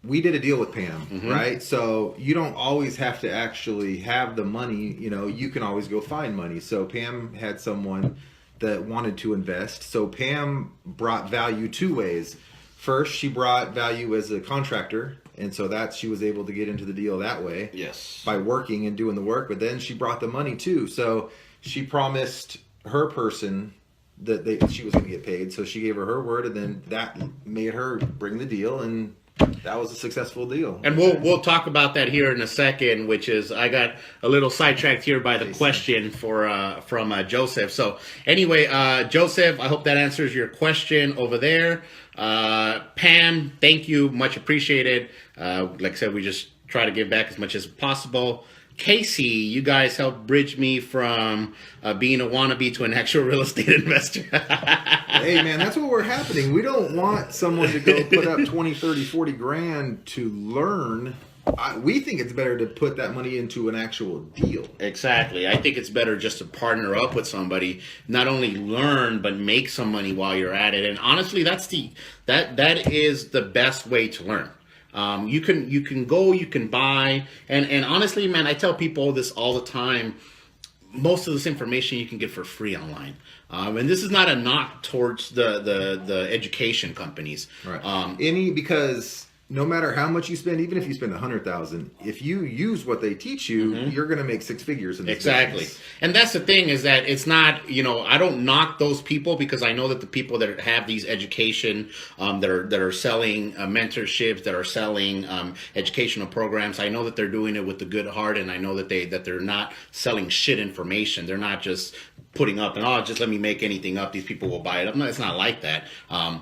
we did a deal with Pam, right? So you don't always have to actually have the money. You can always go find money. So Pam had someone that wanted to invest. So Pam brought value two ways. First, she brought value as a contractor. And so she was able to get into the deal that way. Yes. By working and doing the work. But then she brought the money too. So she promised her person that she was going to get paid. So she gave her word, and then that made her bring the deal, and that was a successful deal. And we'll talk about that here in a second, which is, I got a little sidetracked here by the question from Joseph. So anyway, Joseph, I hope that answers your question over there. Pam, thank you. Much appreciated. Like I said, we just try to give back as much as possible. Casey, you guys helped bridge me from being a wannabe to an actual real estate investor. Hey, man, that's what we're happening. We don't want someone to go put up 20, 30, 40 grand to learn. We think it's better to put that money into an actual deal. Exactly. I think it's better just to partner up with somebody, not only learn, but make some money while you're at it. And honestly, that is the best way to learn. You can go, you can buy, and honestly, man, I tell people this all the time. Most of this information you can get for free online, and this is not a knock towards the education companies. Right. Because no matter how much you spend, even if you spend $100,000, if you use what they teach you, you're going to make six figures in this business. And that's the thing, is that it's not, I don't knock those people, because I know that the people that have these education, that are selling mentorships, that are selling educational programs, I know that they're doing it with the good heart, and I know that they're not selling shit information. They're not just putting up and just let me make anything up, these people will buy it. It's not like that.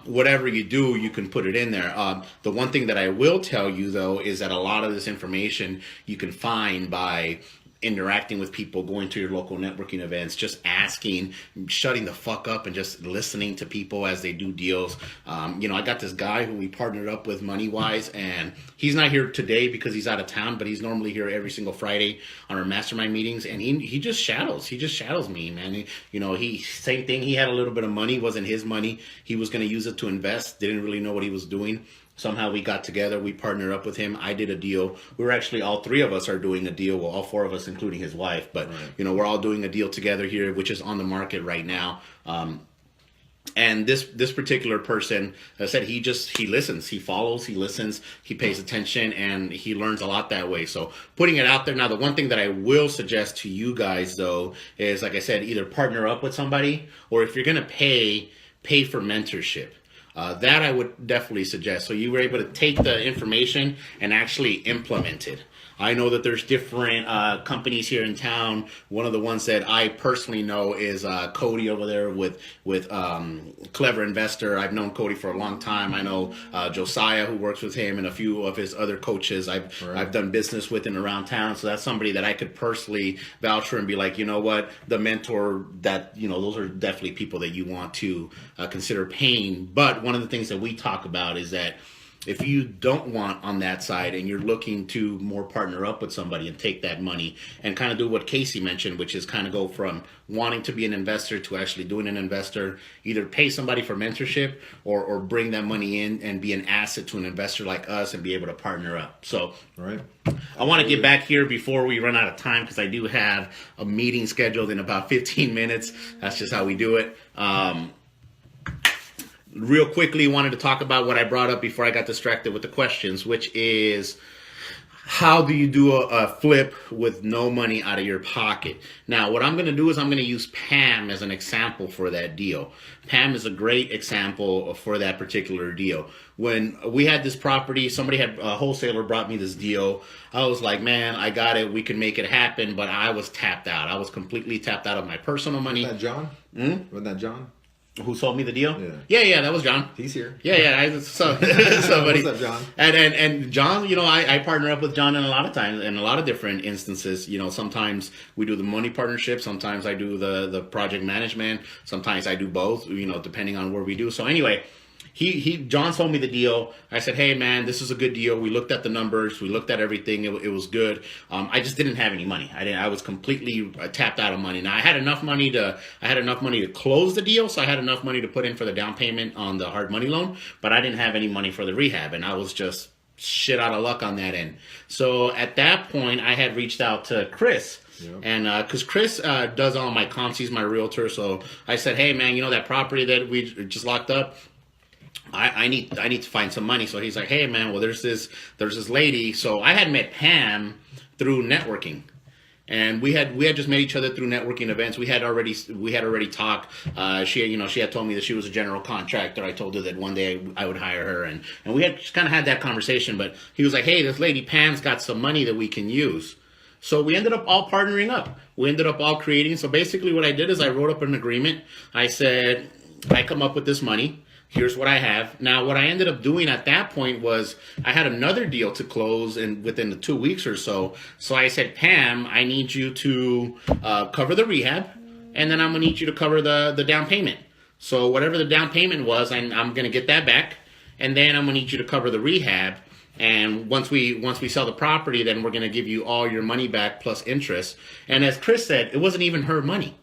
Whatever you do, you can put it in there. The one thing that I will tell you, though, is that a lot of this information you can find by interacting with people, going to your local networking events, just asking, shutting the fuck up and just listening to people as they do deals. I got this guy who we partnered up with money-wise, and he's not here today because he's out of town, but he's normally here every single Friday on our mastermind meetings, and he just shadows. He just shadows me, man. He same thing. He had a little bit of money, wasn't his money. He was going to use it to invest, didn't really know what he was doing. Somehow we got together, we partnered up with him. I did a deal. We were actually, all three of us are doing a deal. Well, all four of us, including his wife. But, we're all doing a deal together here, which is on the market right now. And this particular person said he listens, he follows, he listens, he pays attention, and he learns a lot that way. So putting it out there. Now, the one thing that I will suggest to you guys though is, like I said, either partner up with somebody, or if you're gonna pay for mentorship. That I would definitely suggest. So you were able to take the information and actually implement it. I know that there's different companies here in town. One of the ones that I personally know is Cody over there with Clever Investor. I've known Cody for a long time. I know Josiah, who works with him, and a few of his other coaches I've done business with and around town. So that's somebody that I could personally vouch for and be like, you know what, the mentor that, those are definitely people that you want to consider paying. But one of the things that we talk about is that if you don't want on that side and you're looking to more partner up with somebody and take that money and kind of do what Casey mentioned, which is kind of go from wanting to be an investor to actually doing an investor, either pay somebody for mentorship or bring that money in and be an asset to an investor like us and be able to partner up. So right. I want to get back here before we run out of time, because I do have a meeting scheduled in about 15 minutes. That's just how we do it. Real quickly, wanted to talk about what I brought up before I got distracted with the questions, which is, how do you do a flip with no money out of your pocket? Now, what I'm going to do is I'm going to use Pam as an example for that deal. Pam is a great example for that particular deal. When we had this property, a wholesaler brought me this deal. I was like, man, I got it. We can make it happen. But I was tapped out. I was completely tapped out of my personal money. Wasn't that John? Wasn't that John? Who sold me the deal? Yeah. Yeah, that was John. He's here. Yeah. Somebody. What's up, John? And John, I partner up with John in a lot of times, in a lot of different instances. Sometimes we do the money partnership. Sometimes I do the project management. Sometimes I do both, depending on where we do. So anyway, John sold me the deal. I said, hey man, this is a good deal. We looked at the numbers. We looked at everything. It was good. I just didn't have any money. I was completely tapped out of money. Now I had enough money to close the deal. So I had enough money to put in for the down payment on the hard money loan, but I didn't have any money for the rehab. And I was just shit out of luck on that end. So at that point I had reached out to Kris. Yep. And because Kris does all my comps, he's my realtor. So I said, hey man, that property that we just locked up, I need to find some money. So he's like, hey man, well there's this lady. So I had met Pam through networking, and we had just met each other through networking events. We had already talked. She had told me that she was a general contractor. I told her that one day I would hire her, and we had just kind of had that conversation. But he was like, hey, this lady Pam's got some money that we can use. So we ended up all partnering up. We ended up all creating. So basically what I did is I wrote up an agreement. I said, I come up with this money. Here's what I have. Now, what I ended up doing at that point was I had another deal to close within the 2 weeks or so. So I said, Pam, I need you to cover the rehab, and then I'm going to need you to cover the down payment. So whatever the down payment was, I'm going to get that back, and then I'm going to need you to cover the rehab. And once we sell the property, then we're going to give you all your money back plus interest. And as Kris said, it wasn't even her money.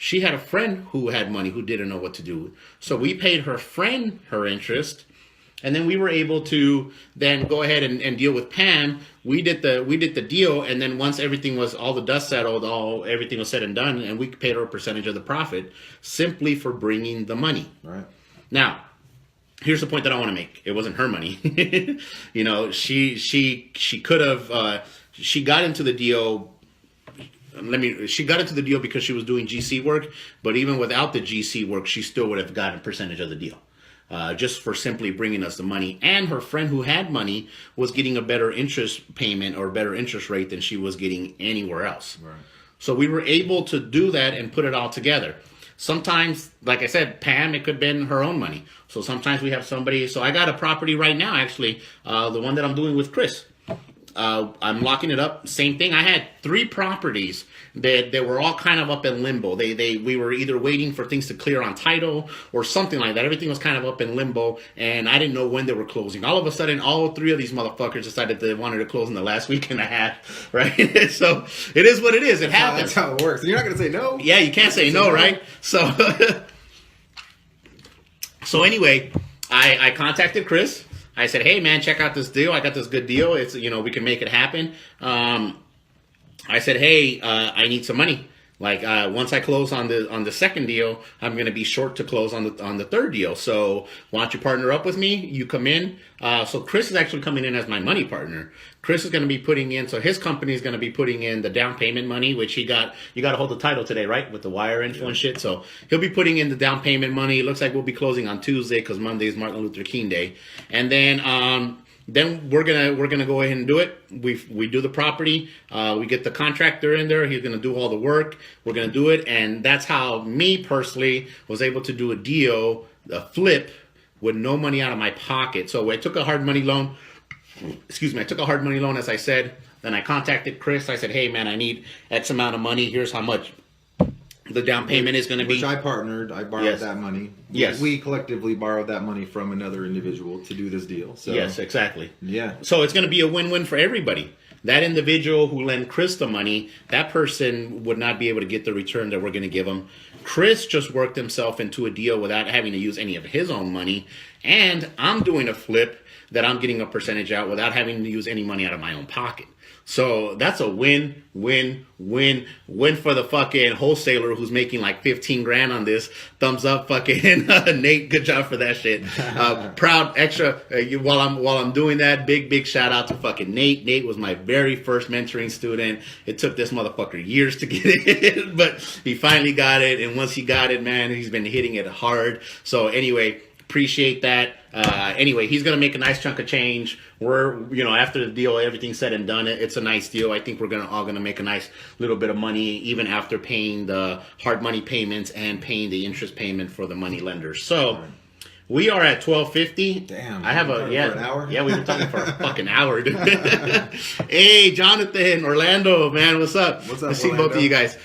She had a friend who had money who didn't know what to do. So we paid her friend her interest, and then we were able to then go ahead and deal with Pam. We did the deal, and then once everything was, all the dust settled, everything was said and done, and we paid her a percentage of the profit simply for bringing the money. Right. Now, here's the point that I want to make. It wasn't her money. She could have. She got into the deal. She got into the deal because she was doing GC work, but even without the GC work, she still would have gotten a percentage of the deal, just for simply bringing us the money. And her friend who had money was getting a better interest payment or better interest rate than she was getting anywhere else. Right. So we were able to do that and put it all together. Sometimes, like I said, Pam, it could have been her own money. So sometimes we have somebody. So I got a property right now, actually, the one that I'm doing with Kris. I'm locking it up. Same thing. I had 3 properties that were all kind of up in limbo. We were either waiting for things to clear on title or something like that. Everything was kind of up in limbo, and I didn't know when they were closing. All of a sudden, all 3 of these motherfuckers decided they wanted to close in the last week and a half, right? So it is what it is. It happens. That's how it works. You're not going to say no. Yeah, you can't say no, right? So, so anyway, I contacted Kris. I said, hey man, check out this deal. I got this good deal. It's, we can make it happen. I said, hey, I need some money Like once I close on the second deal, I'm going to be short to close on the third deal. So why don't you partner up with me? You come in. So Kris is actually coming in as my money partner. Kris is going to be putting in. So his company is going to be putting in the down payment money, which you got to hold the title today, right? With the wire info and shit. So he'll be putting in the down payment money. It looks like we'll be closing on Tuesday because Monday is Martin Luther King Day, and then we're gonna go ahead and do it. We do the property. We get the contractor in there. He's gonna do all the work. We're gonna do it, and that's how me personally was able to do a deal, a flip, with no money out of my pocket. So I took a hard money loan. Excuse me. I took a hard money loan, as I said. Then I contacted Kris. I said, "Hey man, I need X amount of money. Here's how much the down payment is going to be." Which I partnered. I borrowed that money. Yes. We collectively borrowed that money from another individual to do this deal. So, yes, exactly. Yeah. So it's going to be a win-win for everybody. That individual who lent Kris the money, that person would not be able to get the return that we're going to give him. Kris just worked himself into a deal without having to use any of his own money. And I'm doing a flip that I'm getting a percentage out without having to use any money out of my own pocket. So that's a win, win, win, win for the fucking wholesaler who's making like 15 grand on this. Thumbs up, fucking Nate. Good job for that shit. Proud extra. While I'm doing that, big shout out to fucking Nate. Nate was my very first mentoring student. It took this motherfucker years to get it, but he finally got it. And once he got it, man, he's been hitting it hard. So anyway, appreciate that. Anyway, he's going to make a nice chunk of change. We're, after the deal, everything's said and done, it's a nice deal. I think we're all going to make a nice little bit of money, even after paying the hard money payments and paying the interest payment for the money lenders. So we are at 12:50. Damn. I have for an hour? Yeah, we've been talking for a fucking hour, dude. Hey, Jonathan, Orlando, man, what's up? What's up, Let's see Orlando? both of you guys.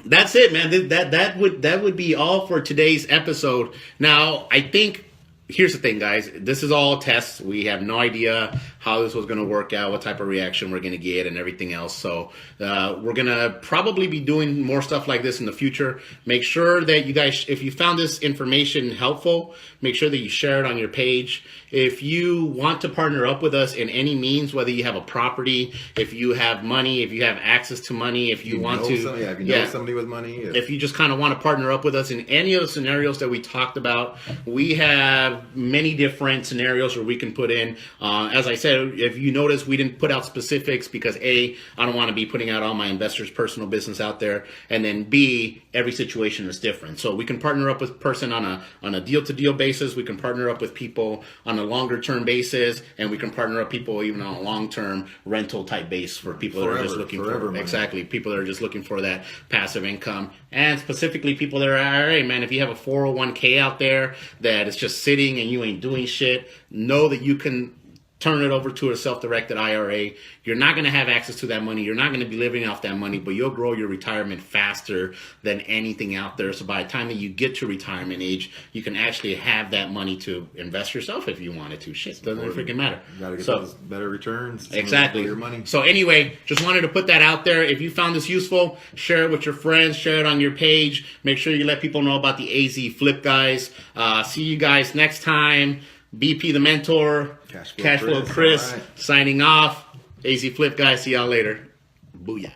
That's it, man. That would be all for today's episode. Now, I think here's the thing, guys. This is all tests. We have no idea how this was going to work out, what type of reaction we're going to get, and everything else. So we're going to probably be doing more stuff like this in the future. Make sure that you guys, if you found this information helpful, make sure that you share it on your page. If you want to partner up with us in any means, whether you have a property, if you have money, if you have access to money, if you want to, if you know somebody with money, if you just kind of want to partner up with us in any of the scenarios that we talked about, we have many different scenarios where we can put in. As I said, if you notice, we didn't put out specifics because A, I don't want to be putting out all my investors' personal business out there, and then B, every situation is different. So we can partner up with a person on a deal-to-deal basis. We can partner up with people on a longer-term basis, and we can partner up people even on a long-term rental type base for people that are just looking for money. Exactly, people that are just looking for that passive income, and specifically people that are IRA. Man, if you have a 401k out there that is just sitting and you ain't doing shit, know that you can turn it over to a self-directed IRA. You're not going to have access to that money. You're not going to be living off that money, but you'll grow your retirement faster than anything out there. So by the time that you get to retirement age, you can actually have that money to invest yourself if you wanted to. Shit, doesn't freaking matter. You got to get those better returns. Exactly. Your money. So anyway, just wanted to put that out there. If you found this useful, share it with your friends, share it on your page. Make sure you let people know about the AZ Flip guys. See you guys next time. BP the Mentor, Cashflow Kris, Right. signing off. AZ Flip guys, see y'all later. Booyah.